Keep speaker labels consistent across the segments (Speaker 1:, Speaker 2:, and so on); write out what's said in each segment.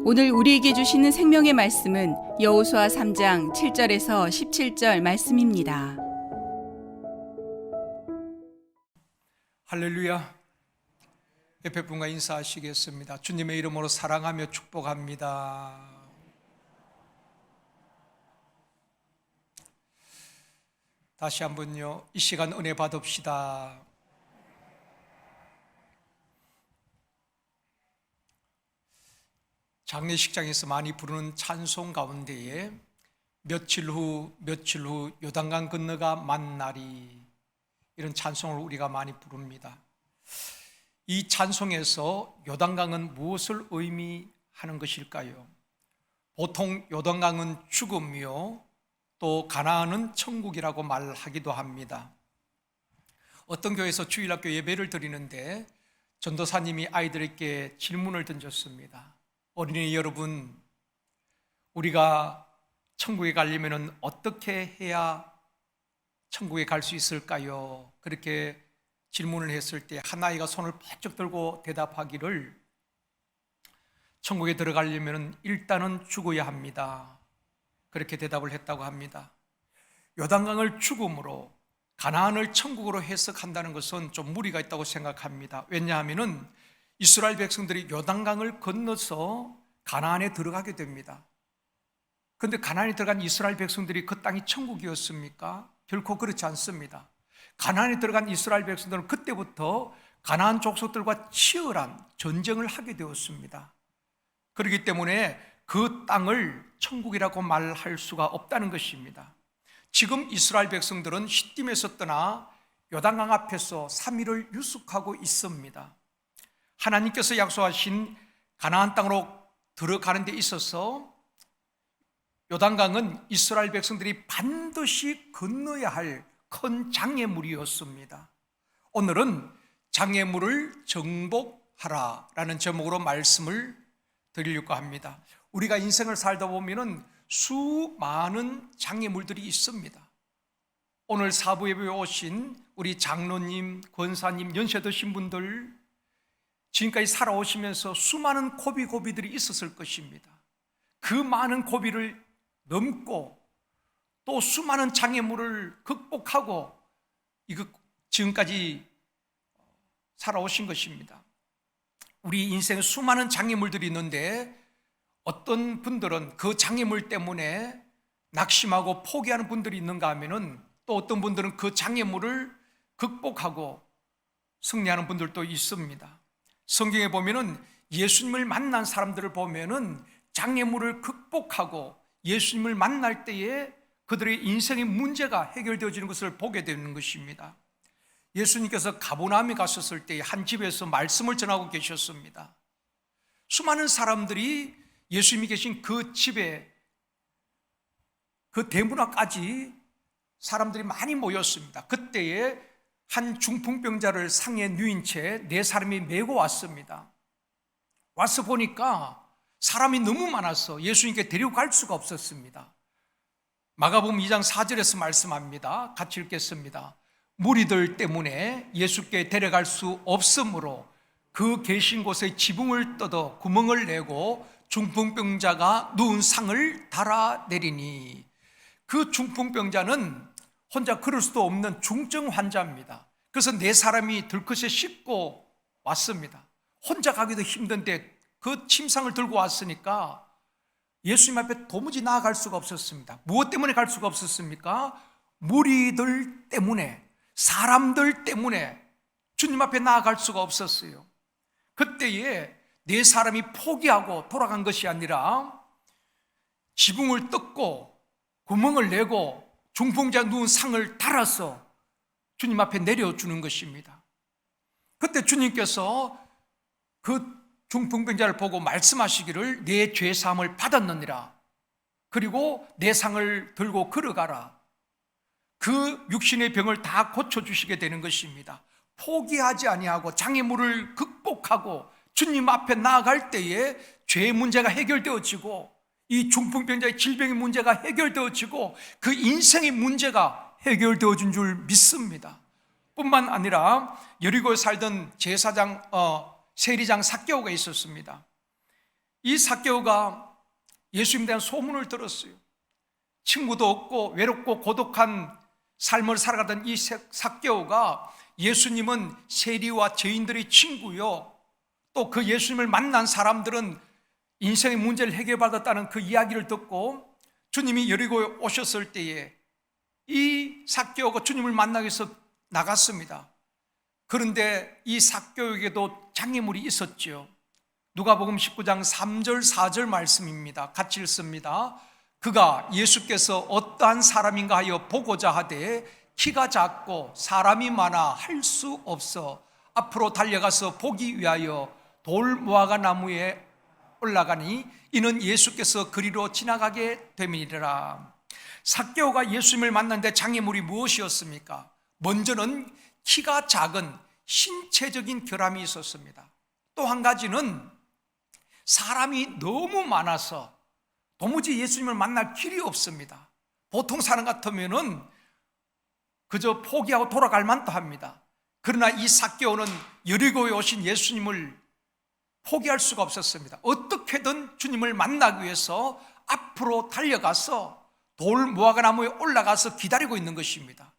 Speaker 1: 오늘 우리에게 주시는 생명의 말씀은 여호수아 3장 7절에서 17절 말씀입니다.
Speaker 2: 할렐루야. 옆에 분과 인사하시겠습니다. 주님의 이름으로 사랑하며 축복합니다. 다시 한번요, 이 시간 은혜 받읍시다. 장례식장에서 많이 부르는 찬송 가운데에 며칠 후 요단강 건너가 만나리, 이런 찬송을 우리가 많이 부릅니다. 이 찬송에서 요단강은 무엇을 의미하는 것일까요? 보통 요단강은 죽음이요, 또 가나안은 천국이라고 말하기도 합니다. 어떤 교회에서 주일학교 예배를 드리는데 전도사님이 아이들에게 질문을 던졌습니다. 어린이 여러분, 우리가 천국에 가려면 어떻게 해야 천국에 갈 수 있을까요? 그렇게 질문을 했을 때 한 아이가 손을 번쩍 들고 대답하기를, 천국에 들어가려면 일단은 죽어야 합니다. 그렇게 대답을 했다고 합니다. 요단강을 죽음으로 가나안을 천국으로 해석한다는 것은 좀 무리가 있다고 생각합니다. 왜냐하면 이스라엘 백성들이 요단강을 건너서 가나안에 들어가게 됩니다. 그런데 가나안에 들어간 이스라엘 백성들이 그 땅이 천국이었습니까? 결코 그렇지 않습니다. 가나안에 들어간 이스라엘 백성들은 그때부터 가나안 족속들과 치열한 전쟁을 하게 되었습니다. 그렇기 때문에 그 땅을 천국이라고 말할 수가 없다는 것입니다. 지금 이스라엘 백성들은 시딤에서 떠나 요단강 앞에서 3일을 유숙하고 있습니다. 하나님께서 약속하신 가나안 땅으로 들어가는 데 있어서 요단강은 이스라엘 백성들이 반드시 건너야 할 큰 장애물이었습니다. 오늘은 장애물을 정복하라 라는 제목으로 말씀을 드리려고 합니다. 우리가 인생을 살다 보면 수많은 장애물들이 있습니다. 오늘 사부 예배에 오신 우리 장로님, 권사님, 연세 드신 분들, 지금까지 살아오시면서 수많은 고비들이 있었을 것입니다. 그 많은 고비를 넘고 또 수많은 장애물을 극복하고 지금까지 살아오신 것입니다. 우리 인생에 수많은 장애물들이 있는데 어떤 분들은 그 장애물 때문에 낙심하고 포기하는 분들이 있는가 하면은, 또 어떤 분들은 그 장애물을 극복하고 승리하는 분들도 있습니다. 성경에 보면은 예수님을 만난 사람들을 보면은 장애물을 극복하고 예수님을 만날 때에 그들의 인생의 문제가 해결되어지는 것을 보게 되는 것입니다. 예수님께서 가버나움에 가셨을 때 한 집에서 말씀을 전하고 계셨습니다. 수많은 사람들이 예수님이 계신 그 집에, 그 대문 앞까지 사람들이 많이 모였습니다. 그때에 한 중풍병자를 상에 누인 채 4사람이 메고 왔습니다. 와서 보니까 사람이 너무 많아서 예수님께 데려갈 수가 없었습니다. 마가복음 2장 4절에서 말씀합니다. 같이 읽겠습니다. 무리들 때문에 예수께 데려갈 수 없으므로 그 계신 곳에 지붕을 뜯어 구멍을 내고 중풍병자가 누운 상을 달아내리니, 그 중풍병자는 혼자 걸을 수도 없는 중증 환자입니다. 그래서 4사람이 들것에 싣고 왔습니다. 혼자 가기도 힘든데 그 침상을 들고 왔으니까 예수님 앞에 도무지 나아갈 수가 없었습니다. 무엇 때문에 갈 수가 없었습니까? 무리들 때문에, 사람들 때문에 주님 앞에 나아갈 수가 없었어요. 그때에 4사람이 포기하고 돌아간 것이 아니라 지붕을 뜯고 구멍을 내고 중풍자 누운 상을 달아서 주님 앞에 내려주는 것입니다. 그때 주님께서 그 중풍병자를 보고 말씀하시기를, 내 죄사함을 받았느니라, 그리고 내 상을 들고 걸어가라. 그 육신의 병을 다 고쳐주시게 되는 것입니다. 포기하지 아니하고 장애물을 극복하고 주님 앞에 나아갈 때에 죄의 문제가 해결되어지고, 이 중풍병자의 질병의 문제가 해결되어지고, 그 인생의 문제가 해결되어진 줄 믿습니다. 뿐만 아니라 여리고에 살던 제사장 세리장 삭개오가 있었습니다. 이 삭개오가 예수님에 대한 소문을 들었어요. 친구도 없고 외롭고 고독한 삶을 살아가던 이 삭개오가 예수님은 세리와 죄인들의 친구요, 또 그 예수님을 만난 사람들은 인생의 문제를 해결받았다는 그 이야기를 듣고 주님이 여리고에 오셨을 때에 이 삭개오가 주님을 만나기 위해서 나갔습니다. 그런데 이 삭개오에게도 장애물이 있었죠. 누가복음 19장 3절 4절 말씀입니다. 같이 읽습니다. 그가 예수께서 어떠한 사람인가 하여 보고자 하되 키가 작고 사람이 많아 할 수 없어 앞으로 달려가서 보기 위하여 돌 무화과 나무에 올라가니 이는 예수께서 그리로 지나가게 됨이니라. 삭개오가 예수님을 만났는데 장애물이 무엇이었습니까? 먼저는 키가 작은 신체적인 결함이 있었습니다. 또 한 가지는 사람이 너무 많아서 도무지 예수님을 만날 길이 없습니다. 보통 사람 같으면은 그저 포기하고 돌아갈 만도 합니다. 그러나 이 삭개오는 여리고에 오신 예수님을 포기할 수가 없었습니다. 어떻게든 주님을 만나기 위해서 앞으로 달려가서 돌 무화과 나무에 올라가서 기다리고 있는 것입니다.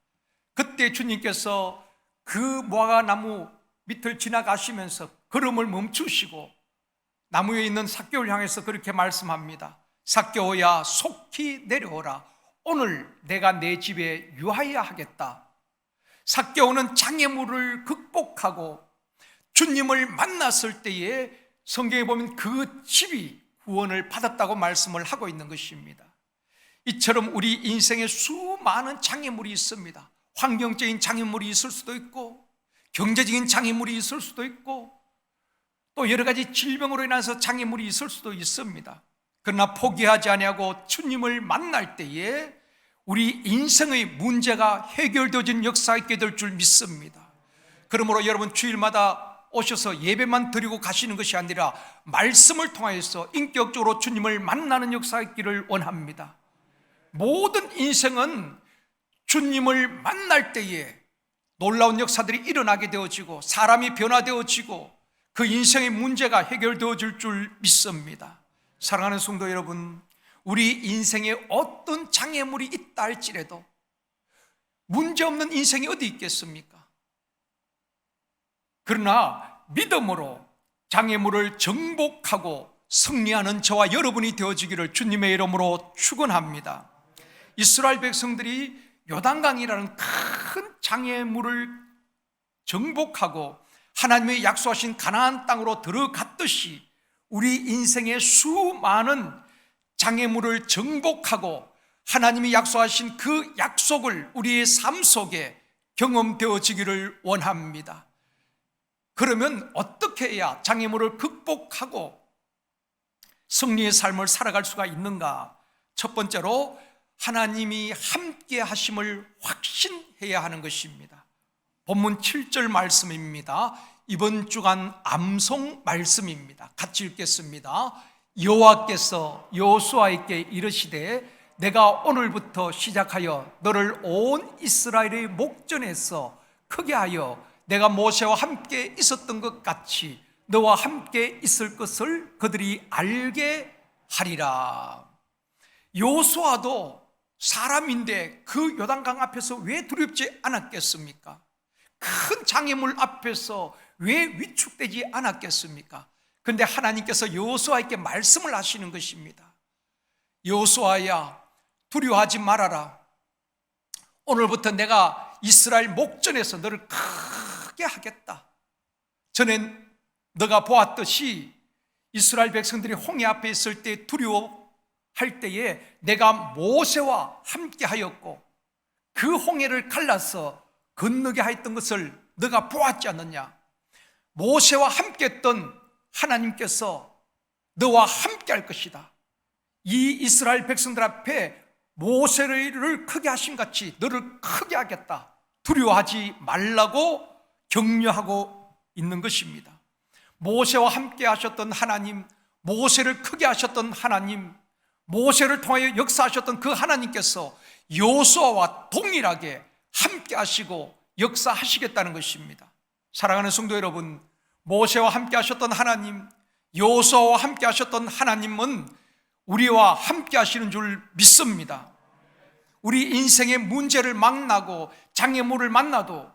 Speaker 2: 그때 주님께서 그 무화과 나무 밑을 지나가시면서 걸음을 멈추시고 나무에 있는 삭개오를 향해서 그렇게 말씀합니다. 삭개오야, 속히 내려오라. 오늘 내가 내 집에 유하여야 하겠다. 삭개오는 장애물을 극복하고 주님을 만났을 때에 성경에 보면 그 집이 구원을 받았다고 말씀을 하고 있는 것입니다. 이처럼 우리 인생에 수많은 장애물이 있습니다. 환경적인 장애물이 있을 수도 있고 경제적인 장애물이 있을 수도 있고 또 여러 가지 질병으로 인해서 장애물이 있을 수도 있습니다. 그러나 포기하지 아니하고 주님을 만날 때에 우리 인생의 문제가 해결되어진 역사가 있게 될 줄 믿습니다. 그러므로 여러분 주일마다 오셔서 예배만 드리고 가시는 것이 아니라 말씀을 통하여서 인격적으로 주님을 만나는 역사가 있기를 원합니다. 모든 인생은 주님을 만날 때에 놀라운 역사들이 일어나게 되어지고 사람이 변화되어지고 그 인생의 문제가 해결되어질 줄 믿습니다. 사랑하는 성도 여러분, 우리 인생에 어떤 장애물이 있다 할지라도 문제없는 인생이 어디 있겠습니까? 그러나 믿음으로 장애물을 정복하고 승리하는 저와 여러분이 되어지기를 주님의 이름으로 축원합니다. 이스라엘 백성들이 요단강이라는 큰 장애물을 정복하고 하나님의 약속하신 가나안 땅으로 들어갔듯이 우리 인생의 수많은 장애물을 정복하고 하나님이 약속하신 그 약속을 우리의 삶 속에 경험되어지기를 원합니다. 그러면 어떻게 해야 장애물을 극복하고 승리의 삶을 살아갈 수가 있는가? 첫 번째로 하나님이 함께 하심을 확신해야 하는 것입니다. 본문 7절 말씀입니다. 이번 주간 암송 말씀입니다. 같이 읽겠습니다. 여호와께서 여호수아에게 이르시되 내가 오늘부터 시작하여 너를 온 이스라엘의 목전에서 크게 하여 내가 모세와 함께 있었던 것 같이 너와 함께 있을 것을 그들이 알게 하리라. 여호수아도 사람인데 그 요단강 앞에서 왜 두렵지 않았겠습니까? 큰 장애물 앞에서 왜 위축되지 않았겠습니까? 그런데 하나님께서 여호수아에게 말씀을 하시는 것입니다. 여호수아야, 두려워하지 말아라. 오늘부터 내가 이스라엘 목전에서 너를 크게 하겠다. 전에 너가 보았듯이 이스라엘 백성들이 홍해 앞에 있을 때 두려워할 때에 내가 모세와 함께 하였고 그 홍해를 갈라서 건너게 하였던 것을 너가 보았지 않느냐? 모세와 함께 했던 하나님께서 너와 함께 할 것이다. 이 이스라엘 백성들 앞에 모세를 크게 하신 같이 너를 크게 하겠다. 두려워하지 말라고 격려하고 있는 것입니다. 모세와 함께 하셨던 하나님, 모세를 크게 하셨던 하나님, 모세를 통하여 역사하셨던 그 하나님께서 여호수아와 동일하게 함께 하시고 역사하시겠다는 것입니다. 사랑하는 성도 여러분, 모세와 함께 하셨던 하나님, 여호수아와 함께 하셨던 하나님은 우리와 함께 하시는 줄 믿습니다. 우리 인생의 문제를 만나고 장애물을 만나도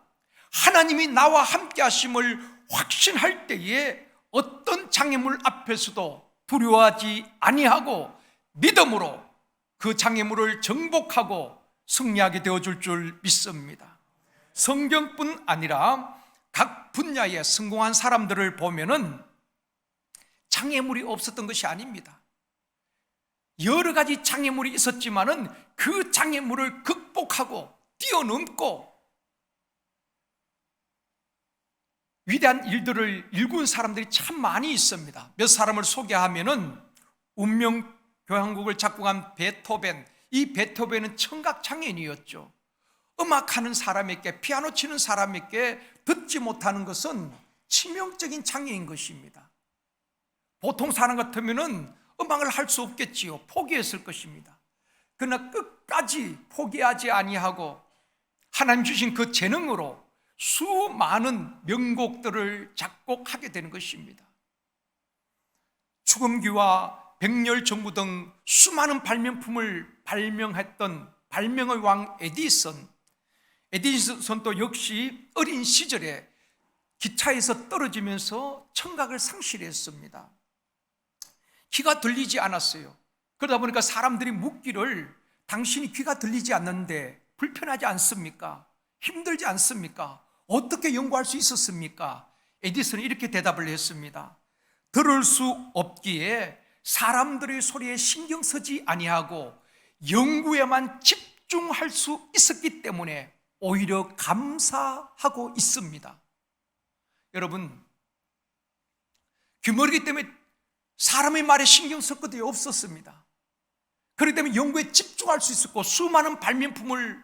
Speaker 2: 하나님이 나와 함께 하심을 확신할 때에 어떤 장애물 앞에서도 두려워하지 아니하고 믿음으로 그 장애물을 정복하고 승리하게 되어줄 줄 믿습니다. 성경뿐 아니라 각 분야에 성공한 사람들을 보면은 장애물이 없었던 것이 아닙니다. 여러 가지 장애물이 있었지만은 그 장애물을 극복하고 뛰어넘고 위대한 일들을 일군 사람들이 참 많이 있습니다. 몇 사람을 소개하면은 운명교향곡을 작곡한 베토벤, 이 베토벤은 청각장애인이었죠. 음악하는 사람에게, 피아노 치는 사람에게 듣지 못하는 것은 치명적인 장애인 것입니다. 보통 사람 같으면은 음악을 할 수 없겠지요. 포기했을 것입니다. 그러나 끝까지 포기하지 아니하고 하나님 주신 그 재능으로 수많은 명곡들을 작곡하게 되는 것입니다. 축음기와 백렬전구 등 수많은 발명품을 발명했던 발명의 왕 에디슨도 역시 어린 시절에 기차에서 떨어지면서 청각을 상실했습니다. 귀가 들리지 않았어요. 그러다 보니까 사람들이 묻기를 당신이 귀가 들리지 않는데 불편하지 않습니까? 힘들지 않습니까? 어떻게 연구할 수 있었습니까? 에디슨이 이렇게 대답을 했습니다. 들을 수 없기에 사람들의 소리에 신경 쓰지 아니하고 연구에만 집중할 수 있었기 때문에 오히려 감사하고 있습니다. 여러분, 귀머리기 때문에 사람의 말에 신경 쓸 것이 없었습니다. 그렇기 때문에 연구에 집중할 수 있었고 수많은 발명품을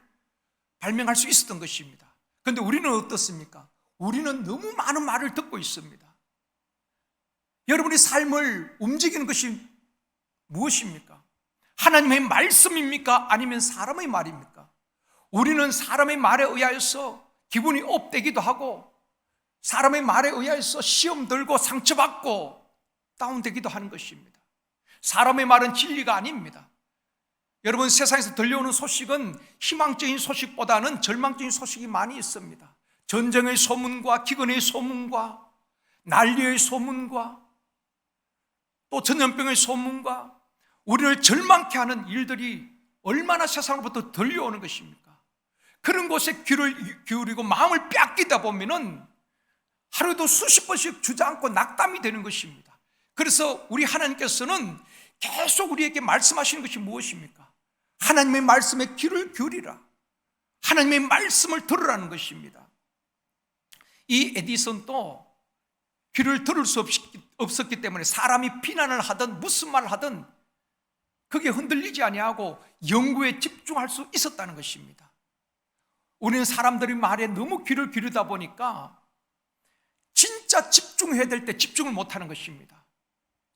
Speaker 2: 발명할 수 있었던 것입니다. 그런데 우리는 어떻습니까? 우리는 너무 많은 말을 듣고 있습니다. 여러분의 삶을 움직이는 것이 무엇입니까? 하나님의 말씀입니까? 아니면 사람의 말입니까? 우리는 사람의 말에 의하여서 기분이 업되기도 하고 사람의 말에 의하여서 시험 들고 상처받고 다운되기도 하는 것입니다. 사람의 말은 진리가 아닙니다. 여러분, 세상에서 들려오는 소식은 희망적인 소식보다는 절망적인 소식이 많이 있습니다. 전쟁의 소문과 기근의 소문과 난리의 소문과 또 전염병의 소문과 우리를 절망케 하는 일들이 얼마나 세상으로부터 들려오는 것입니까? 그런 곳에 귀를 기울이고 마음을 뺏기다 보면은 하루에도 수십 번씩 주저앉고 낙담이 되는 것입니다. 그래서 우리 하나님께서는 계속 우리에게 말씀하시는 것이 무엇입니까? 하나님의 말씀에 귀를 기울이라. 하나님의 말씀을 들으라는 것입니다. 이 에디슨도 귀를 들을 수 없었기 때문에 사람이 비난을 하든 무슨 말을 하든 그게 흔들리지 아니하고 연구에 집중할 수 있었다는 것입니다. 우리는 사람들의 말에 너무 귀를 기울이다 보니까 진짜 집중해야 될 때 집중을 못하는 것입니다.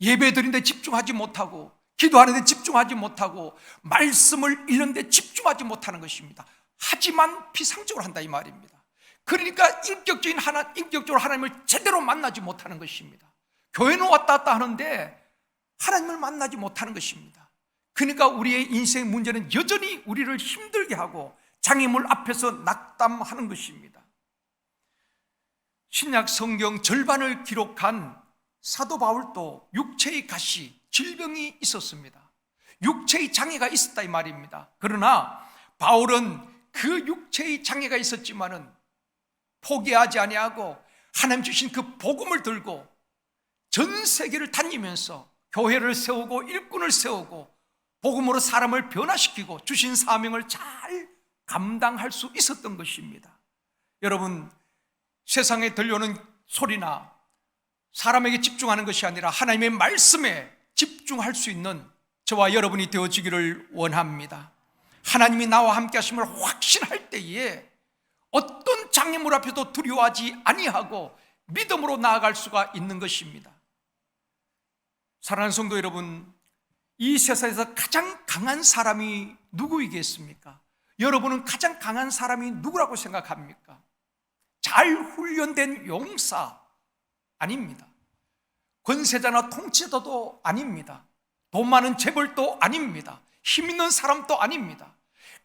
Speaker 2: 예배 드리는데 집중하지 못하고 기도하는데 집중하지 못하고 말씀을 읽는데 집중하지 못하는 것입니다. 하지만 비상적으로 한다 이 말입니다. 그러니까 인격적으로 하나님을 제대로 만나지 못하는 것입니다. 교회는 왔다 갔다 하는데 하나님을 만나지 못하는 것입니다. 그러니까 우리의 인생 문제는 여전히 우리를 힘들게 하고 장애물 앞에서 낙담하는 것입니다. 신약 성경 절반을 기록한 사도 바울도 육체의 가시, 질병이 있었습니다. 육체의 장애가 있었다 이 말입니다. 그러나 바울은 그 육체의 장애가 있었지만은 포기하지 아니하고 하나님 주신 그 복음을 들고 전 세계를 다니면서 교회를 세우고 일꾼을 세우고 복음으로 사람을 변화시키고 주신 사명을 잘 감당할 수 있었던 것입니다. 여러분, 세상에 들려오는 소리나 사람에게 집중하는 것이 아니라 하나님의 말씀에 집중할 수 있는 저와 여러분이 되어지기를 원합니다. 하나님이 나와 함께 하심을 확신할 때에 어떤 장애물 앞에도 두려워하지 아니하고 믿음으로 나아갈 수가 있는 것입니다. 사랑하는 성도 여러분, 이 세상에서 가장 강한 사람이 누구이겠습니까? 여러분은 가장 강한 사람이 누구라고 생각합니까? 잘 훈련된 용사 아닙니다. 권세자나 통치자도 아닙니다. 돈 많은 재벌도 아닙니다. 힘 있는 사람도 아닙니다.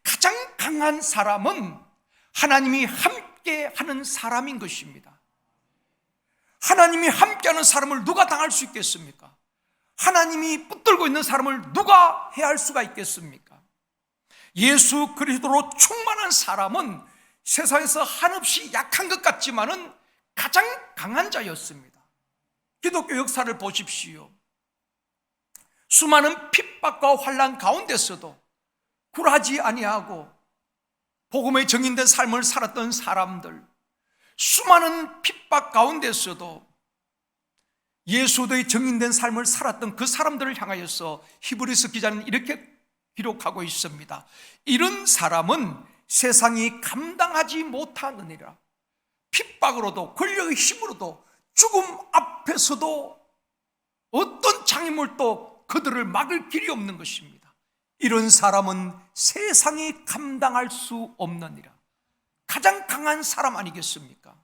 Speaker 2: 가장 강한 사람은 하나님이 함께 하는 사람인 것입니다. 하나님이 함께하는 사람을 누가 당할 수 있겠습니까? 하나님이 붙들고 있는 사람을 누가 해할 수가 있겠습니까? 예수 그리스도로 충만한 사람은 세상에서 한없이 약한 것 같지만은 가장 강한 자였습니다. 기독교 역사를 보십시오. 수많은 핍박과 환난 가운데서도 굴하지 아니하고 복음에 정인된 삶을 살았던 사람들, 수많은 핍박 가운데서도 예수도의 정인된 삶을 살았던 그 사람들을 향하여서 히브리서 기자는 이렇게 기록하고 있습니다. 이런 사람은 세상이 감당하지 못하느니라. 핍박으로도 권력의 힘으로도 죽음 앞에서도 어떤 장애물도 그들을 막을 길이 없는 것입니다. 이런 사람은 세상이 감당할 수 없느니라. 가장 강한 사람 아니겠습니까?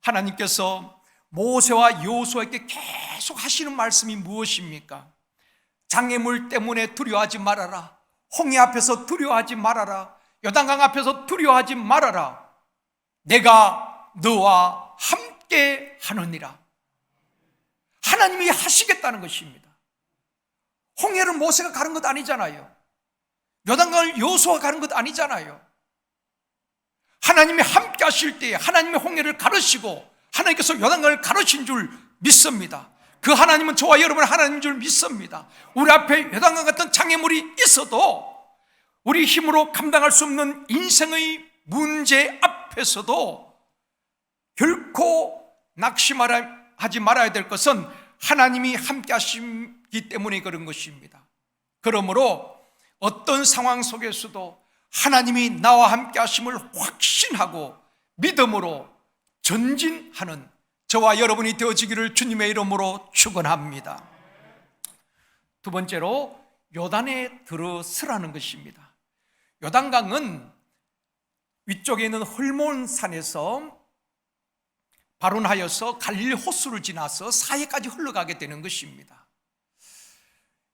Speaker 2: 하나님께서 모세와 여호수아에게 계속 하시는 말씀이 무엇입니까? 장애물 때문에 두려워하지 말아라. 홍해 앞에서 두려워하지 말아라. 요단강 앞에서 두려워하지 말아라. 내가 너와 함께 하느니라. 하나님이 하시겠다는 것입니다. 홍해를 모세가 가는 것 아니잖아요. 요단강을 여호수아가 가는 것 아니잖아요. 하나님이 함께 하실 때에 하나님의 홍해를 가르시고 하나님께서 요단강을 가르친 줄 믿습니다. 그 하나님은 저와 여러분의 하나님인 줄 믿습니다. 우리 앞에 요단강 같은 장애물이 있어도 우리 힘으로 감당할 수 없는 인생의 문제 앞에서도 결코 낙심하지 말아야 될 것은 하나님이 함께 하시기 때문에 그런 것입니다. 그러므로 어떤 상황 속에서도 하나님이 나와 함께 하심을 확신하고 믿음으로 전진하는 저와 여러분이 되어지기를 주님의 이름으로 축원합니다. 두 번째로 요단에 들어서라는 것입니다. 요단강은 위쪽에 있는 헐몬산에서 발원하여서 갈릴리 호수를 지나서 사해까지 흘러가게 되는 것입니다.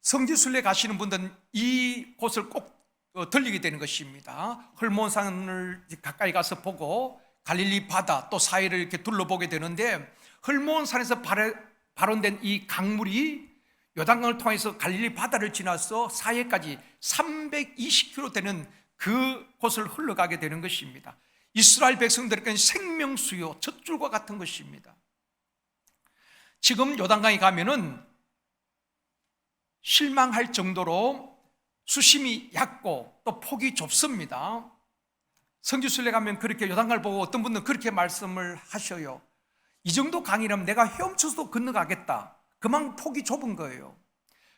Speaker 2: 성지순례 가시는 분들은 이 곳을 꼭 들리게 되는 것입니다. 헐몬산을 가까이 가서 보고 갈릴리 바다 또 사해를 이렇게 둘러보게 되는데, 헐몬산에서 발원된 이 강물이 요단강을 통해서 갈릴리 바다를 지나서 사해까지 320km 되는 그 곳을 흘러가게 되는 것입니다. 이스라엘 백성들에게는 생명수요 젖줄과 같은 것입니다. 지금 요단강에 가면은 실망할 정도로 수심이 얕고 또 폭이 좁습니다. 성지순례 가면 그렇게 요단강을 보고 어떤 분들은 그렇게 말씀을 하셔요. 이 정도 강이라면 내가 헤엄쳐서도 건너가겠다. 그만큼 폭이 좁은 거예요.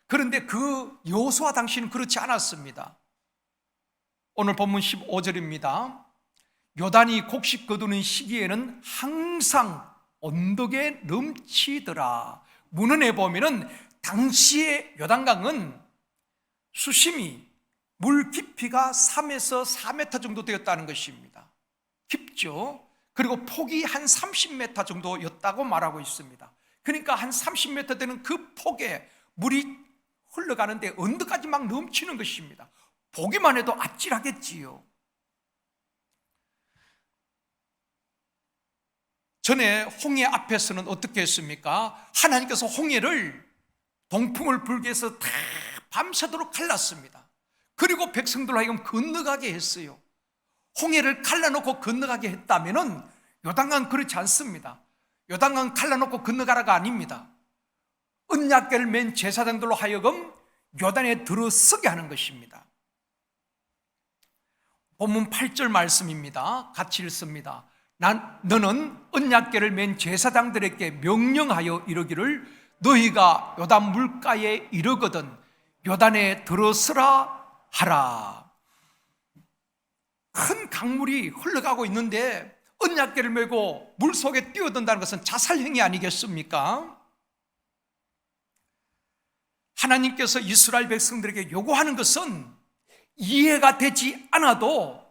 Speaker 2: 그런데 그 여호수아 당시는 그렇지 않았습니다. 오늘 본문 15절입니다. 요단이 곡식 거두는 시기에는 항상 언덕에 넘치더라. 문헌에 보면은 당시의 요단강은 수심이 물 깊이가 3에서 4m 정도 되었다는 것입니다. 깊죠? 그리고 폭이 한 30m 정도였다고 말하고 있습니다. 그러니까 한 30m 되는 그 폭에 물이 흘러가는데 언덕까지 막 넘치는 것입니다. 보기만 해도 아찔하겠지요. 전에 홍해 앞에서는 어떻게 했습니까? 하나님께서 홍해를 동풍을 불게 해서 다 밤새도록 갈랐습니다. 그리고 백성들로 하여금 건너가게 했어요. 홍해를 갈라놓고 건너가게 했다면은 요단강은 그렇지 않습니다. 요단강 갈라놓고 건너가라가 아닙니다. 언약궤를 맨 제사장들로 하여금 요단에 들어서게 하는 것입니다. 본문 8절 말씀입니다. 같이 읽습니다. 너는 언약궤를 맨 제사장들에게 명령하여 이르기를 너희가 요단 물가에 이르거든 요단에 들어서라 하라. 큰 강물이 흘러가고 있는데 언약궤를 메고 물속에 뛰어든다는 것은 자살행위 아니겠습니까? 하나님께서 이스라엘 백성들에게 요구하는 것은 이해가 되지 않아도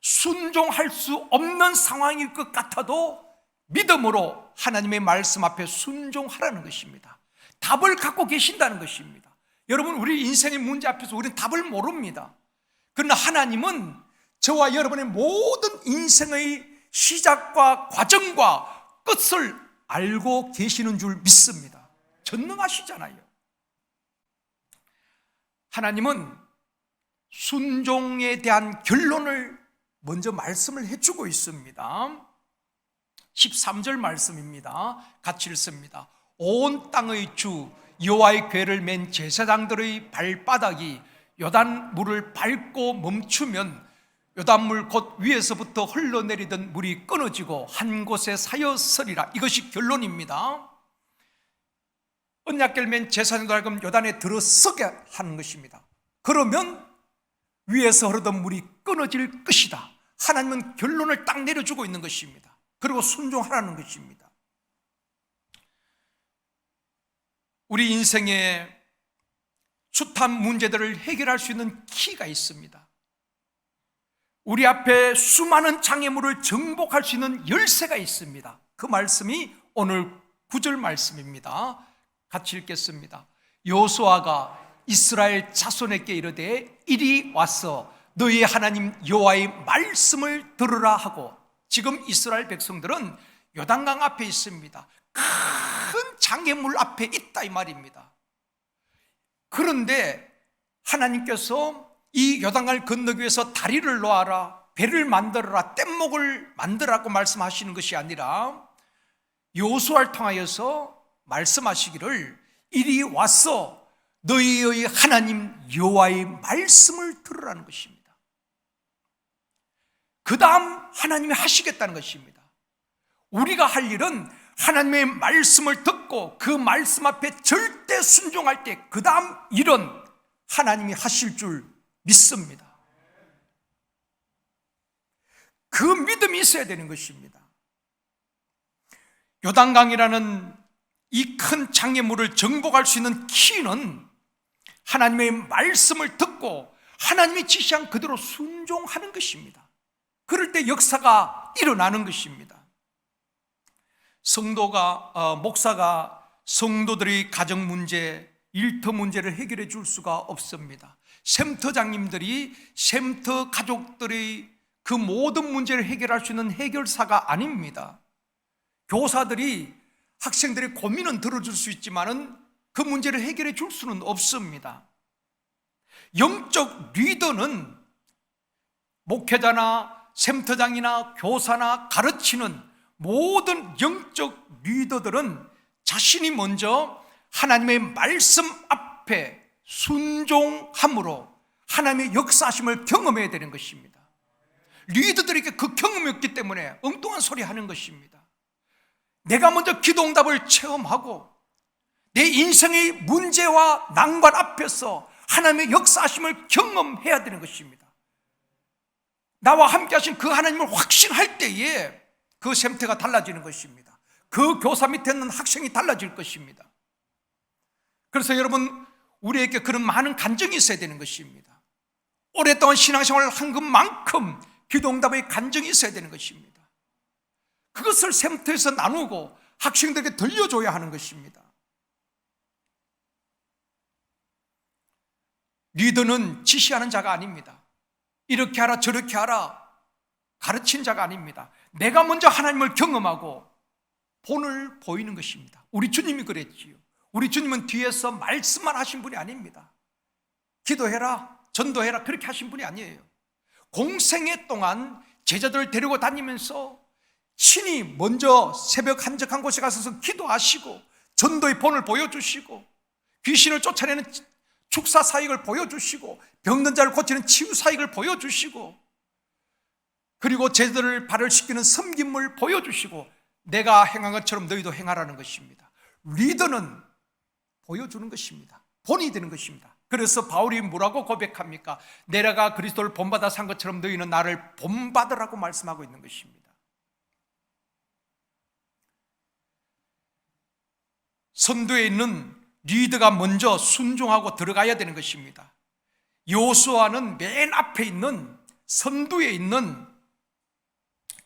Speaker 2: 순종할 수 없는 상황일 것 같아도 믿음으로 하나님의 말씀 앞에 순종하라는 것입니다. 답을 갖고 계신다는 것입니다. 여러분, 우리 인생의 문제 앞에서 우리는 답을 모릅니다. 그러나 하나님은 저와 여러분의 모든 인생의 시작과 과정과 끝을 알고 계시는 줄 믿습니다. 전능하시잖아요. 하나님은 순종에 대한 결론을 먼저 말씀을 해주고 있습니다. 13절 말씀입니다. 같이 읽습니다. 온 땅의 주 여호와의 궤를 맨 제사장들의 발바닥이 요단 물을 밟고 멈추면 요단물 곧 위에서부터 흘러내리던 물이 끊어지고 한 곳에 사여서리라. 이것이 결론입니다. 언약궤를 맨 제사장들 하여금 요단에 들어서게 하는 것입니다. 그러면 위에서 흐르던 물이 끊어질 것이다. 하나님은 결론을 딱 내려주고 있는 것입니다. 그리고 순종하라는 것입니다. 우리 인생의 숱한 문제들을 해결할 수 있는 키가 있습니다. 우리 앞에 수많은 장애물을 정복할 수 있는 열쇠가 있습니다. 그 말씀이 오늘 9절 말씀입니다. 같이 읽겠습니다. 여호수아가 이스라엘 자손에게 이르되 이리 와서 너희 하나님 여호와의 말씀을 들으라 하고, 지금 이스라엘 백성들은 요단강 앞에 있습니다. 큰 장애물 앞에 있다 이 말입니다. 그런데 하나님께서 이 요단강을 건너기 위해서 다리를 놓아라, 배를 만들어라, 뗏목을 만들라고 말씀하시는 것이 아니라 여호수아를 통하여서 말씀하시기를 이리 와서 너희의 하나님 여호와의 말씀을 들으라는 것입니다. 그 다음 하나님이 하시겠다는 것입니다. 우리가 할 일은 하나님의 말씀을 듣고 그 말씀 앞에 절대 순종할 때 그 다음 일은 하나님이 하실 줄 믿습니다. 그 믿음이 있어야 되는 것입니다. 요단강이라는 이 큰 장애물을 정복할 수 있는 키는 하나님의 말씀을 듣고 하나님이 지시한 그대로 순종하는 것입니다. 그럴 때 역사가 일어나는 것입니다. 목사가 성도들의 가정 문제, 일터 문제를 해결해 줄 수가 없습니다. 샘터장님들이 샘터 가족들의 그 모든 문제를 해결할 수 있는 해결사가 아닙니다. 교사들이 학생들의 고민은 들어줄 수 있지만은 그 문제를 해결해 줄 수는 없습니다. 영적 리더는 목회자나 샘터장이나 교사나 가르치는 모든 영적 리더들은 자신이 먼저 하나님의 말씀 앞에 순종함으로 하나님의 역사하심을 경험해야 되는 것입니다. 리더들에게 그 경험이 없기 때문에 엉뚱한 소리 하는 것입니다. 내가 먼저 기도응답을 체험하고 내 인생의 문제와 난관 앞에서 하나님의 역사하심을 경험해야 되는 것입니다. 나와 함께 하신 그 하나님을 확신할 때에 그 샘태가 달라지는 것입니다. 그 교사 밑에 있는 학생이 달라질 것입니다. 그래서 여러분, 우리에게 그런 많은 간증이 있어야 되는 것입니다. 오랫동안 신앙생활을 한 것만큼 기도응답의 간증이 있어야 되는 것입니다. 그것을 샘터에서 나누고 학생들에게 들려줘야 하는 것입니다. 리더는 지시하는 자가 아닙니다. 이렇게 하라 저렇게 하라 가르친 자가 아닙니다. 내가 먼저 하나님을 경험하고 본을 보이는 것입니다. 우리 주님이 그랬지요. 우리 주님은 뒤에서 말씀만 하신 분이 아닙니다. 기도해라 전도해라 그렇게 하신 분이 아니에요. 공생애 동안 제자들을 데리고 다니면서 친히 먼저 새벽 한적한 곳에 가서 기도하시고 전도의 본을 보여주시고 귀신을 쫓아내는 축사 사역을 보여주시고 병든 자를 고치는 치유 사역을 보여주시고 그리고 제자들을 발을 씻기는 섬김을 보여주시고 내가 행한 것처럼 너희도 행하라는 것입니다. 리더는 보여주는 것입니다. 본이 되는 것입니다. 그래서 바울이 뭐라고 고백합니까? 내가 그리스도를 본받아 산 것처럼 너희는 나를 본받으라고 말씀하고 있는 것입니다. 선두에 있는 리더가 먼저 순종하고 들어가야 되는 것입니다. 여호수아는 맨 앞에 있는 선두에 있는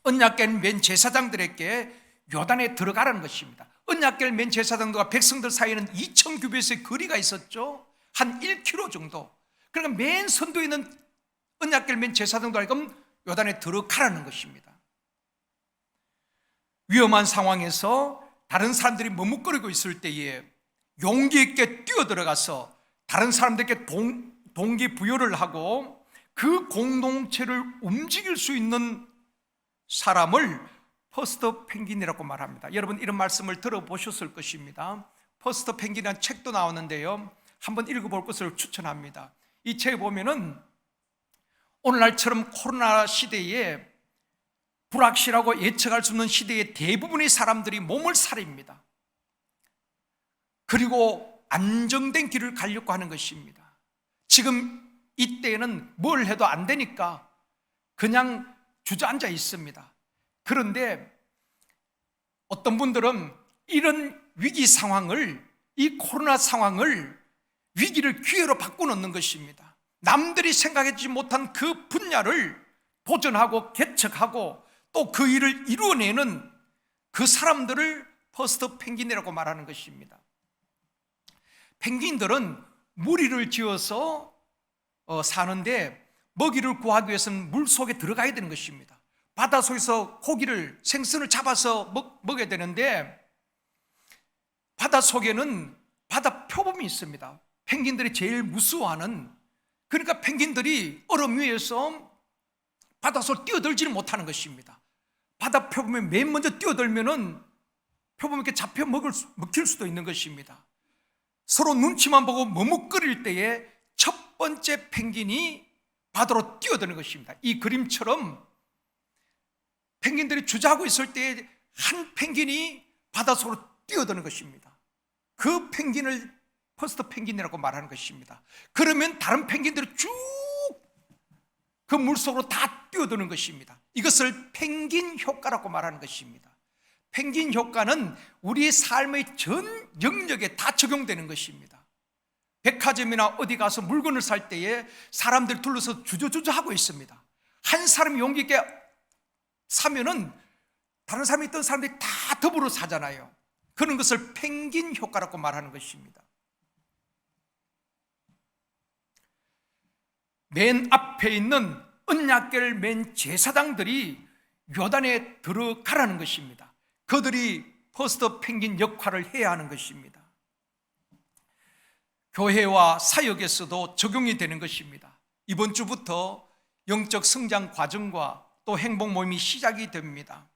Speaker 2: 언약궤 맨 제사장들에게 요단에 들어가라는 것입니다. 언약궤를 맨 제사장들과 백성들 사이에는 2,000 규빗의 거리가 있었죠. 한 1km 정도. 그러니까 맨 선두에 있는 언약궤를 맨 제사장도 하여금 요단에 들어가라는 것입니다. 위험한 상황에서 다른 사람들이 머뭇거리고 있을 때에 용기 있게 뛰어들어가서 다른 사람들에게 동기부여를 하고 그 공동체를 움직일 수 있는 사람을 퍼스트 펭귄이라고 말합니다. 여러분 이런 말씀을 들어보셨을 것입니다. 퍼스트 펭귄이라는 책도 나오는데요, 한번 읽어볼 것을 추천합니다. 이 책에 보면은 오늘날처럼 코로나 시대에 불확실하고 예측할 수 없는 시대에 대부분의 사람들이 몸을 사립니다. 그리고 안정된 길을 가려고 하는 것입니다. 지금 이때에는 뭘 해도 안 되니까 그냥 주저앉아 있습니다. 그런데 어떤 분들은 이런 위기 상황을, 이 코로나 상황을 위기를 기회로 바꿔놓는 것입니다. 남들이 생각하지 못한 그 분야를 도전하고 개척하고 또 그 일을 이루어내는 그 사람들을 퍼스트 펭귄이라고 말하는 것입니다. 펭귄들은 무리를 지어서 사는데 먹이를 구하기 위해서는 물 속에 들어가야 되는 것입니다. 바닷속에서 고기를, 생선을 잡아서 먹어야 되는데 바다 속에는 바다 표범이 있습니다. 펭귄들이 제일 무서워하는, 그러니까 펭귄들이 얼음 위에서 바닷속으로 뛰어들지를 못하는 것입니다. 바다 표범이 맨 먼저 뛰어들면은 표범에게 잡혀 먹힐 수도 있는 것입니다. 서로 눈치만 보고 머뭇거릴 때에 첫 번째 펭귄이 바다로 뛰어드는 것입니다. 이 그림처럼 펭귄들이 주저하고 있을 때에 한 펭귄이 바닷속으로 뛰어드는 것입니다. 그 펭귄을 퍼스트 펭귄이라고 말하는 것입니다. 그러면 다른 펭귄들이 쭉 그 물속으로 다 뛰어드는 것입니다. 이것을 펭귄 효과라고 말하는 것입니다. 펭귄 효과는 우리의 삶의 전 영역에 다 적용되는 것입니다. 백화점이나 어디 가서 물건을 살 때에 사람들이 둘러서 주저주저 하고 있습니다. 한 사람이 용기 있게 사면은 다른 사람이 있던 사람들이 다 더불어 사잖아요. 그런 것을 펭귄 효과라고 말하는 것입니다. 맨 앞에 있는 언약궤를 맨 제사장들이 요단에 들어가라는 것입니다. 그들이 퍼스트 펭귄 역할을 해야 하는 것입니다. 교회와 사역에서도 적용이 되는 것입니다. 이번 주부터 영적 성장 과정과 또 행복 모임이 시작이 됩니다.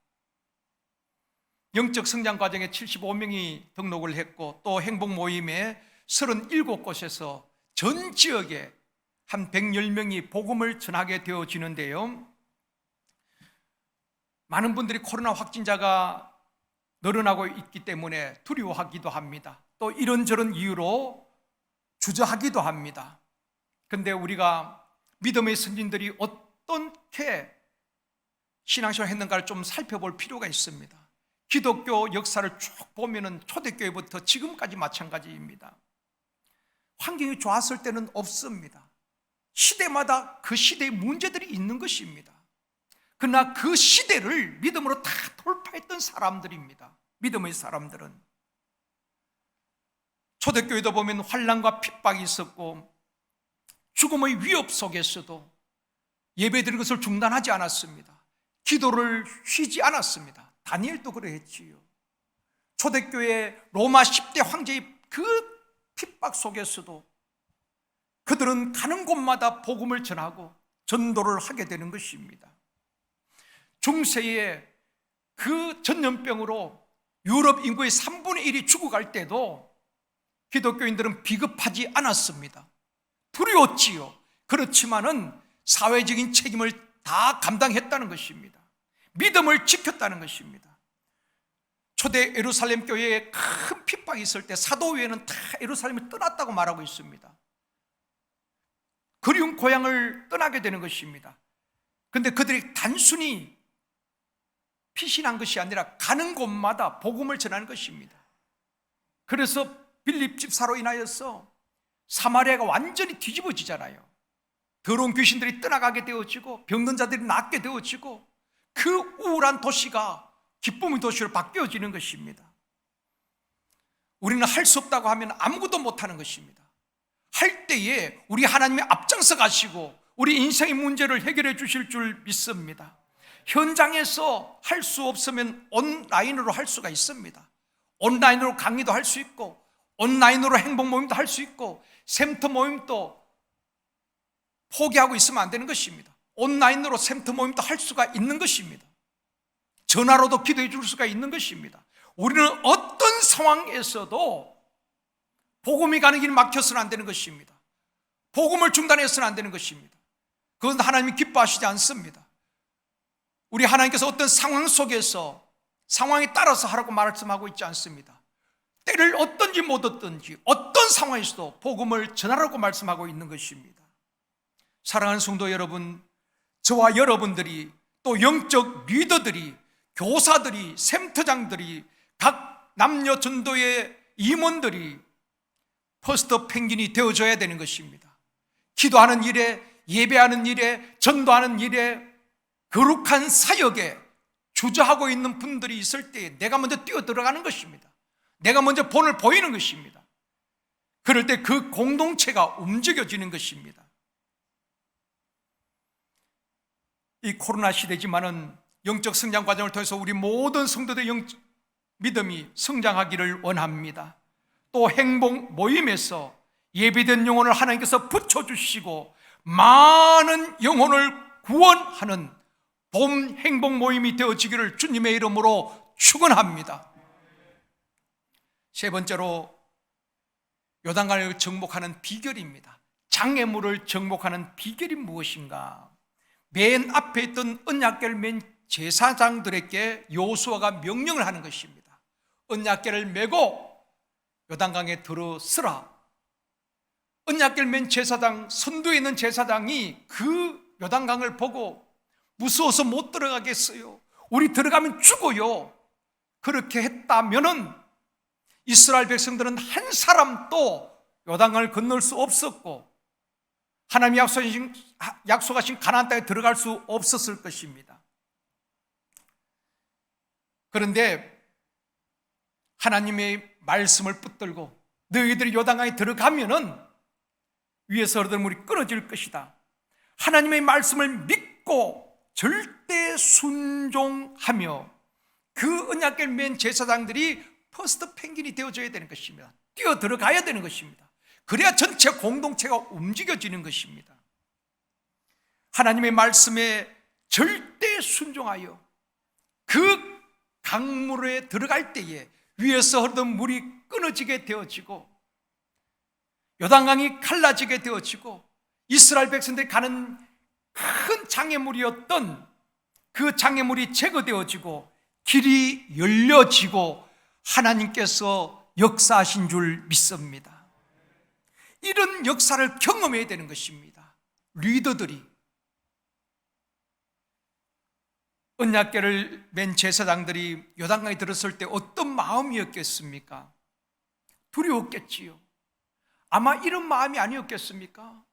Speaker 2: 영적 성장 과정에 75명이 등록을 했고 또 행복 모임에 37곳에서 전 지역에 한 110명이 복음을 전하게 되어지는데요, 많은 분들이 코로나 확진자가 늘어나고 있기 때문에 두려워하기도 합니다. 또 이런저런 이유로 주저하기도 합니다. 그런데 우리가 믿음의 선진들이 어떻게 신앙생활을 했는가를 좀 살펴볼 필요가 있습니다. 기독교 역사를 쭉 보면은 초대교회부터 지금까지 마찬가지입니다. 환경이 좋았을 때는 없습니다. 시대마다 그 시대의 문제들이 있는 것입니다. 그러나 그 시대를 믿음으로 다 돌파했던 사람들입니다. 믿음의 사람들은. 초대교회도 보면 환난과 핍박이 있었고 죽음의 위협 속에서도 예배드리는 것을 중단하지 않았습니다. 기도를 쉬지 않았습니다. 다니엘도 그러했지요. 초대교회 로마 10대 황제의 그 핍박 속에서도 그들은 가는 곳마다 복음을 전하고 전도를 하게 되는 것입니다. 중세에 그 전염병으로 유럽 인구의 3분의 1이 죽어갈 때도 기독교인들은 비겁하지 않았습니다. 두려웠지요. 그렇지만은 사회적인 책임을 다 감당했다는 것입니다. 믿음을 지켰다는 것입니다. 초대 예루살렘 교회에 큰 핍박이 있을 때 사도회는 다 예루살렘을 떠났다고 말하고 있습니다. 그리운 고향을 떠나게 되는 것입니다. 그런데 그들이 단순히 피신한 것이 아니라 가는 곳마다 복음을 전하는 것입니다. 그래서 빌립 집사로 인하여서 사마리아가 완전히 뒤집어지잖아요. 더러운 귀신들이 떠나가게 되어지고 병든 자들이 낫게 되어지고 그 우울한 도시가 기쁨의 도시로 바뀌어지는 것입니다. 우리는 할 수 없다고 하면 아무것도 못하는 것입니다. 할 때에 우리 하나님이 앞장서 가시고 우리 인생의 문제를 해결해 주실 줄 믿습니다. 현장에서 할 수 없으면 온라인으로 할 수가 있습니다. 온라인으로 강의도 할 수 있고, 온라인으로 행복 모임도 할 수 있고, 샘터 모임도 포기하고 있으면 안 되는 것입니다. 온라인으로 샘터 모임도 할 수가 있는 것입니다. 전화로도 기도해 줄 수가 있는 것입니다. 우리는 어떤 상황에서도 복음이 가는 길이 막혀서는 안 되는 것입니다. 복음을 중단해서는 안 되는 것입니다. 그건 하나님이 기뻐하시지 않습니다. 우리 하나님께서 어떤 상황 속에서 상황에 따라서 하라고 말씀하고 있지 않습니다. 때를 얻든지 못 얻든지 어떤 상황에서도 복음을 전하라고 말씀하고 있는 것입니다. 사랑하는 성도 여러분, 저와 여러분들이 또 영적 리더들이, 교사들이, 샘터장들이, 각 남녀 전도의 임원들이 퍼스트 펭귄이 되어줘야 되는 것입니다. 기도하는 일에, 예배하는 일에, 전도하는 일에, 거룩한 사역에 주저하고 있는 분들이 있을 때 내가 먼저 뛰어 들어가는 것입니다. 내가 먼저 본을 보이는 것입니다. 그럴 때 그 공동체가 움직여지는 것입니다. 이 코로나 시대지만은 영적 성장 과정을 통해서 우리 모든 성도들의 영적 믿음이 성장하기를 원합니다. 또 행복 모임에서 예비된 영혼을 하나님께서 붙여주시고 많은 영혼을 구원하는 봄 행복 모임이 되어지기를 주님의 이름으로 축원합니다. 세 번째로 요단강을 정복하는 비결입니다. 장애물을 정복하는 비결이 무엇인가? 맨 앞에 있던 언약궤를 맨 제사장들에게 여호수아가 명령을 하는 것입니다. 언약궤를 메고 요단강에 들어서라. 언약궤를 맨 제사장, 선두에 있는 제사장이 그 요단강을 보고 무서워서 못 들어가겠어요. 우리 들어가면 죽어요. 그렇게 했다면은 이스라엘 백성들은 한 사람도 요단강을 건널 수 없었고 하나님이 약속하신 가나안 땅에 들어갈 수 없었을 것입니다. 그런데 하나님의 말씀을 붙들고 너희들이 요단강에 들어가면은 위에서 흐르는 물이 끊어질 것이다. 하나님의 말씀을 믿고 절대 순종하며 그 언약궤를 맨 제사장들이 퍼스트 펭귄이 되어줘야 되는 것입니다. 뛰어 들어가야 되는 것입니다. 그래야 전체 공동체가 움직여지는 것입니다. 하나님의 말씀에 절대 순종하여 그 강물에 들어갈 때에 위에서 흐르던 물이 끊어지게 되어지고 요단강이 갈라지게 되어지고 이스라엘 백성들이 가는 큰 장애물이었던 그 장애물이 제거되어지고 길이 열려지고 하나님께서 역사하신 줄 믿습니다. 이런 역사를 경험해야 되는 것입니다. 리더들이 언약궤를 맨 제사장들이 요단강에 들었을 때 어떤 마음이었겠습니까? 두려웠겠지요. 아마 이런 마음이 아니었겠습니까?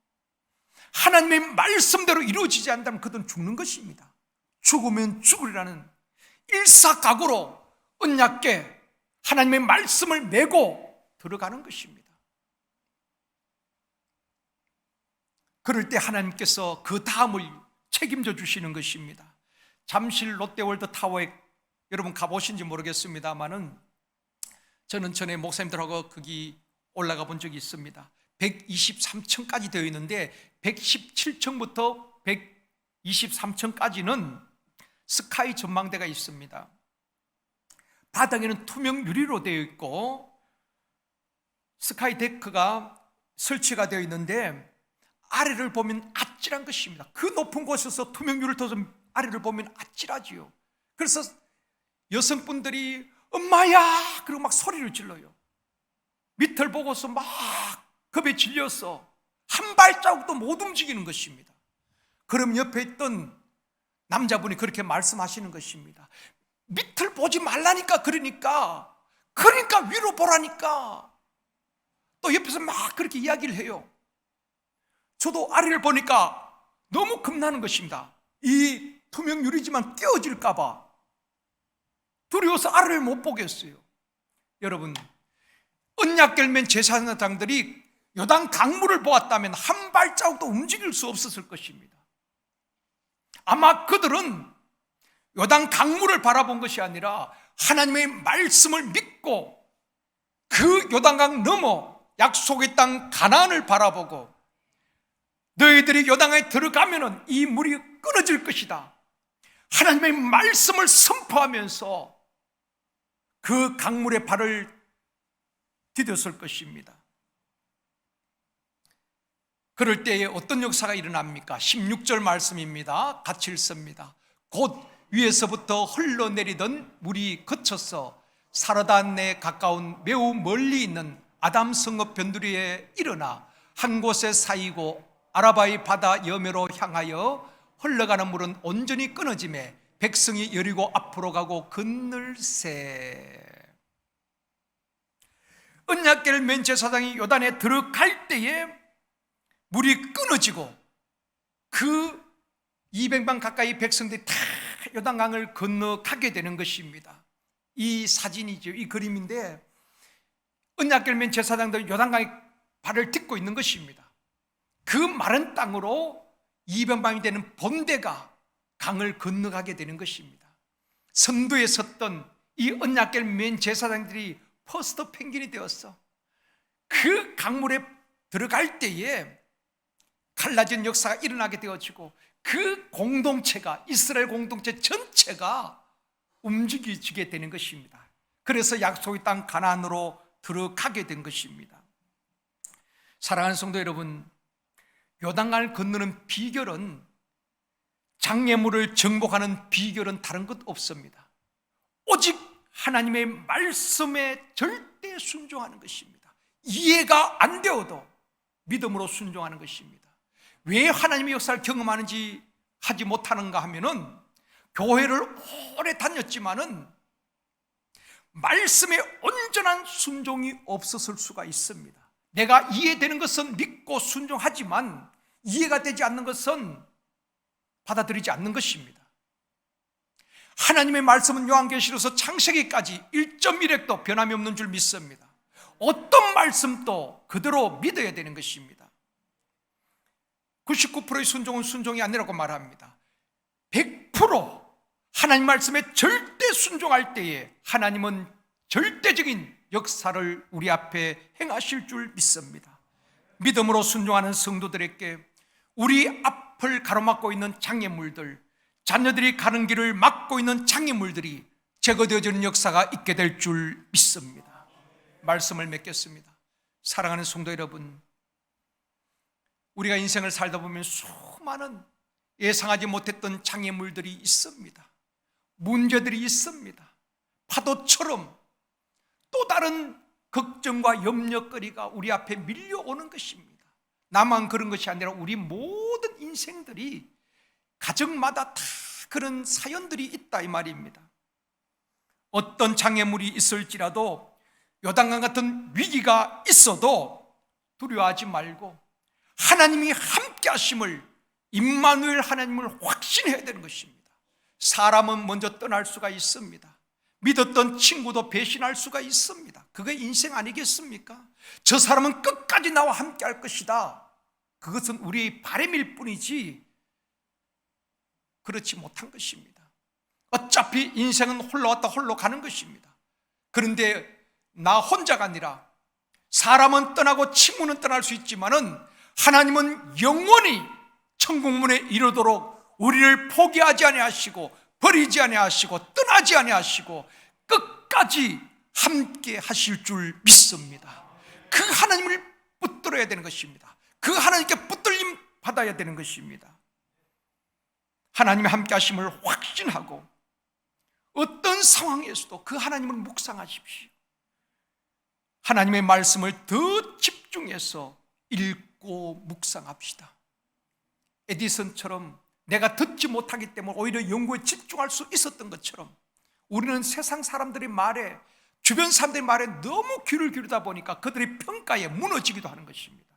Speaker 2: 하나님의 말씀대로 이루어지지 않다면 그들은 죽는 것입니다. 죽으면 죽으리라는 일사각오로 언약궤 하나님의 말씀을 메고 들어가는 것입니다. 그럴 때 하나님께서 그 다음을 책임져 주시는 것입니다. 잠실 롯데월드 타워에 여러분 가보신지 모르겠습니다만은 저는 전에 목사님들하고 거기 올라가 본 적이 있습니다. 123층까지 되어 있는데 117층부터 123층까지는 스카이 전망대가 있습니다. 바닥에는 투명 유리로 되어 있고 스카이 데크가 설치가 되어 있는데 아래를 보면 아찔한 것입니다. 그 높은 곳에서 투명 유리를 터서 아래를 보면 아찔하지요. 그래서 여성분들이 엄마야 그리고 막 소리를 질러요. 밑을 보고서 막 겁에 질려서 한 발자국도 못 움직이는 것입니다. 그럼 옆에 있던 남자분이 그렇게 말씀하시는 것입니다. 밑을 보지 말라니까 그러니까 위로 보라니까. 또 옆에서 막 그렇게 이야기를 해요. 저도 아래를 보니까 너무 겁나는 것입니다. 이 투명 유리지만 띄어질까 봐. 두려워서 아래를 못 보겠어요. 여러분, 언약궤를 제사장들이 요단 강물을 보았다면 한 발자국도 움직일 수 없었을 것입니다. 아마 그들은 요단 강물을 바라본 것이 아니라 하나님의 말씀을 믿고 그 요단강 넘어 약속의 땅 가나안을 바라보고 너희들이 요단강에 들어가면 이 물이 끊어질 것이다, 하나님의 말씀을 선포하면서 그 강물에 발을 디뎠을 것입니다. 그럴 때에 어떤 역사가 일어납니까? 16절 말씀입니다. 같이 읽습니다. 곧 위에서부터 흘러내리던 물이 그쳐서 사르단에 가까운 매우 멀리 있는 아담 성읍 변두리에 일어나 한 곳에 쌓이고 아라바의 바다 여매로 향하여 흘러가는 물은 온전히 끊어지매 백성이 여리고 앞으로 가고 건널세. 언약궤를 맨 제사장이 요단에 들어갈 때에 물이 끊어지고 그 200만 가까이 백성들이 다 요단강을 건너가게 되는 것입니다. 이 사진이죠. 이 그림인데 언약궤를 맨 제사장들이 요단강에 발을 딛고 있는 것입니다. 그 마른 땅으로 200만이 되는 본대가 강을 건너가게 되는 것입니다. 선두에 섰던 이 언약궤를 맨 제사장들이 퍼스트 펭귄이 되었어. 그 강물에 들어갈 때에 갈라진 역사가 일어나게 되어지고 그 공동체가, 이스라엘 공동체 전체가 움직여지게 되는 것입니다. 그래서 약속의 땅 가나안으로 들어가게 된 것입니다. 사랑하는 성도 여러분, 요단강을 건너는 비결은, 장애물을 정복하는 비결은 다른 것 없습니다. 오직 하나님의 말씀에 절대 순종하는 것입니다. 이해가 안 되어도 믿음으로 순종하는 것입니다. 왜 하나님의 역사를 경험하는지 하지 못하는가 하면은 교회를 오래 다녔지만은 말씀에 온전한 순종이 없었을 수가 있습니다. 내가 이해되는 것은 믿고 순종하지만 이해가 되지 않는 것은 받아들이지 않는 것입니다. 하나님의 말씀은 요한계시록에서 창세기까지 1.1획도 변함이 없는 줄 믿습니다. 어떤 말씀도 그대로 믿어야 되는 것입니다. 99%의 순종은 순종이 아니라고 말합니다. 100% 하나님 말씀에 절대 순종할 때에 하나님은 절대적인 역사를 우리 앞에 행하실 줄 믿습니다. 믿음으로 순종하는 성도들에게 우리 앞을 가로막고 있는 장애물들, 자녀들이 가는 길을 막고 있는 장애물들이 제거되어지는 역사가 있게 될 줄 믿습니다. 말씀을 맺겠습니다. 사랑하는 성도 여러분, 우리가 인생을 살다 보면 수많은 예상하지 못했던 장애물들이 있습니다. 문제들이 있습니다. 파도처럼 또 다른 걱정과 염려거리가 우리 앞에 밀려오는 것입니다. 나만 그런 것이 아니라 우리 모든 인생들이 가정마다 다 그런 사연들이 있다 이 말입니다. 어떤 장애물이 있을지라도 요단강 같은 위기가 있어도 두려워하지 말고 하나님이 함께 하심을, 임마누엘 하나님을 확신해야 되는 것입니다. 사람은 먼저 떠날 수가 있습니다. 믿었던 친구도 배신할 수가 있습니다. 그게 인생 아니겠습니까? 저 사람은 끝까지 나와 함께 할 것이다. 그것은 우리의 바람일 뿐이지 그렇지 못한 것입니다. 어차피 인생은 홀로 왔다 홀로 가는 것입니다. 그런데 나 혼자가 아니라 사람은 떠나고 친구는 떠날 수 있지만은 하나님은 영원히 천국문에 이르도록 우리를 포기하지 아니하시고 버리지 아니하시고 떠나지 아니하시고 끝까지 함께 하실 줄 믿습니다. 그 하나님을 붙들어야 되는 것입니다. 그 하나님께 붙들림 받아야 되는 것입니다. 하나님의 함께 하심을 확신하고 어떤 상황에서도 그 하나님을 묵상하십시오. 하나님의 말씀을 더 집중해서 읽고 묵상합시다. 에디슨처럼 내가 듣지 못하기 때문에 오히려 연구에 집중할 수 있었던 것처럼 우리는 세상 사람들의 말에, 주변 사람들의 말에 너무 귀를 기울이다 보니까 그들의 평가에 무너지기도 하는 것입니다.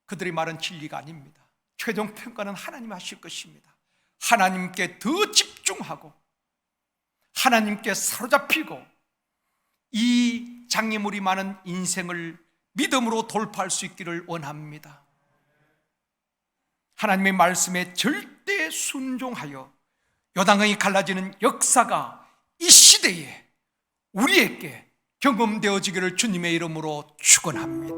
Speaker 2: 그들의 말은 진리가 아닙니다. 최종 평가는 하나님이 하실 것입니다. 하나님께 더 집중하고 하나님께 사로잡히고 이 장애물이 많은 인생을 믿음으로 돌파할 수 있기를 원합니다. 하나님의 말씀에 절대 순종하여 요단강이 갈라지는 역사가 이 시대에 우리에게 경험되어지기를 주님의 이름으로 축원합니다.